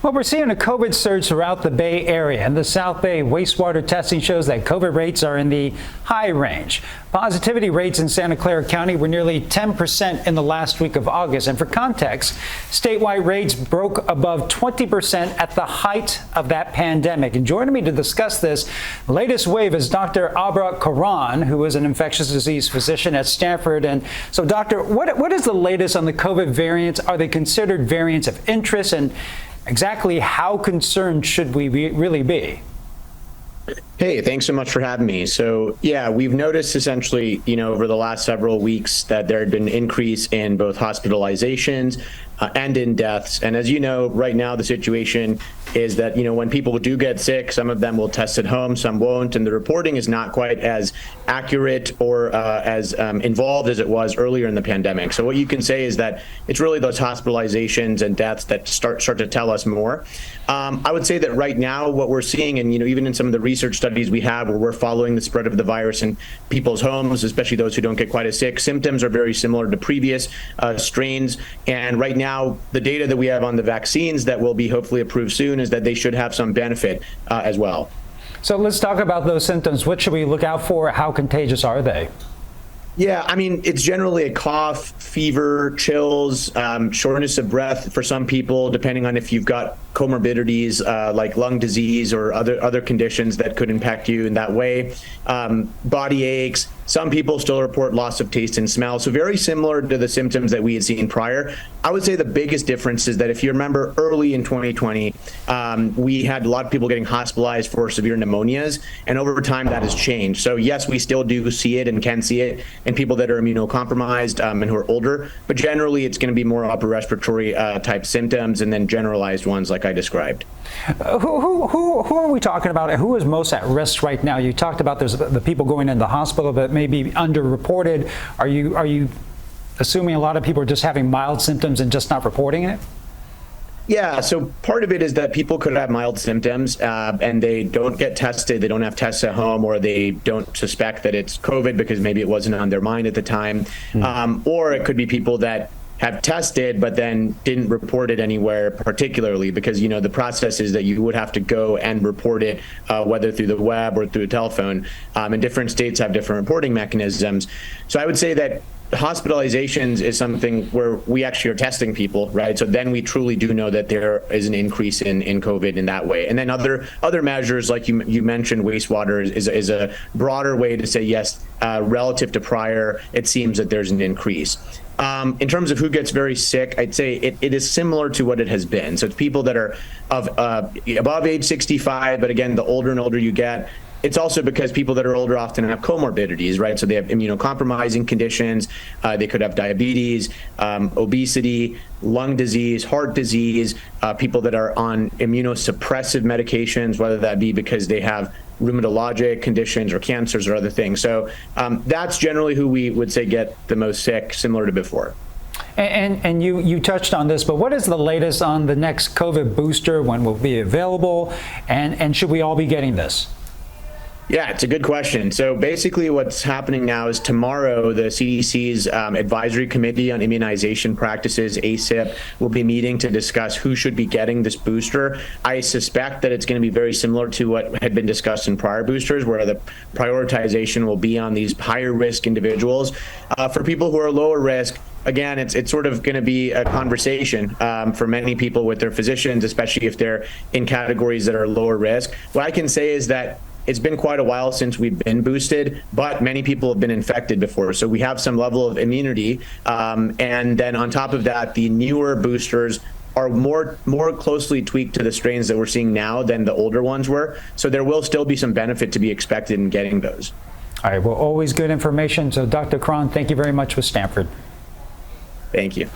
Well, we're seeing a COVID surge throughout the Bay Area. In the South Bay, wastewater testing shows that COVID rates are in the high range. Positivity rates in Santa Clara County were nearly 10% in the last week of August. And for context, statewide rates broke above 20% at the height of that pandemic. And joining me to discuss this latest wave is Dr. Abraar Karan, who is an infectious disease physician at Stanford. And so, doctor, what is the latest on the COVID variants? Are they considered variants of interest? And exactly how concerned should we really be? Hey, thanks so much for having me. So, yeah, we've noticed essentially, over the last several weeks that there had been an increase in both hospitalizations and in deaths. And as you know, right now, the situation is that, when people do get sick, some of them will test at home, some won't. And the reporting is not quite as accurate or as involved as it was earlier in the pandemic. So what you can say is that it's really those hospitalizations and deaths that start to tell us more. I would say that right now, what we're seeing, and, even in some of the research studies we have where we're following the spread of the virus in people's homes, especially those who don't get quite as sick, symptoms are very similar to previous strains. And right now, the data that we have on the vaccines that will be hopefully approved soon is that they should have some benefit as well. So let's talk about those symptoms. What should we look out for? How contagious are they? Yeah, it's generally a cough, fever, chills, shortness of breath for some people, depending on if you've got comorbidities like lung disease or other conditions that could impact you in that way. Body aches. Some people still report loss of taste and smell. So very similar to the symptoms that we had seen prior. I would say the biggest difference is that if you remember early in 2020, we had a lot of people getting hospitalized for severe pneumonias, and over time that has changed. So yes, we still do see it and can see it in people that are immunocompromised and who are older, but generally it's going to be more upper respiratory type symptoms and then generalized ones like I described. Who are we talking about? Who is most at risk right now? You talked about there's the people going into the hospital that may be underreported. Are you assuming a lot of people are just having mild symptoms and just not reporting it? Yeah, so part of it is that people could have mild symptoms and they don't get tested, they don't have tests at home, or they don't suspect that it's COVID because maybe it wasn't on their mind at the time. Or it could be people that have tested but then didn't report it anywhere particularly because, the process is that you would have to go and report it, whether through the web or through a telephone. And different states have different reporting mechanisms. So I would say that hospitalizations is something where we actually are testing people, right? So then we truly do know that there is an increase in COVID in that way. And then other measures, like you mentioned, wastewater is a broader way to say, yes, relative to prior, it seems that there's an increase. In terms of who gets very sick, I'd say it is similar to what it has been. So it's people that are above age 65, but again, the older and older you get, it's also because people that are older often have comorbidities, right? So they have immunocompromising conditions. They could have diabetes, obesity, lung disease, heart disease, people that are on immunosuppressive medications, whether that be because they have rheumatologic conditions or cancers or other things. So that's generally who we would say get the most sick, similar to before. And you touched on this, but what is the latest on the next COVID booster? When will it be available? And should we all be getting this? Yeah, it's a good question. So basically what's happening now is tomorrow, the CDC's Advisory Committee on Immunization Practices, ACIP, will be meeting to discuss who should be getting this booster. I suspect that it's going to be very similar to what had been discussed in prior boosters, where the prioritization will be on these higher risk individuals. For people who are lower risk, again, it's sort of going to be a conversation for many people with their physicians, especially if they're in categories that are lower risk. What I can say is that it's been quite a while since we've been boosted, but many people have been infected before. So we have some level of immunity. And then on top of that, the newer boosters are more closely tweaked to the strains that we're seeing now than the older ones were. So there will still be some benefit to be expected in getting those. All right, well, always good information. So Dr. Karan, thank you very much with Stanford. Thank you.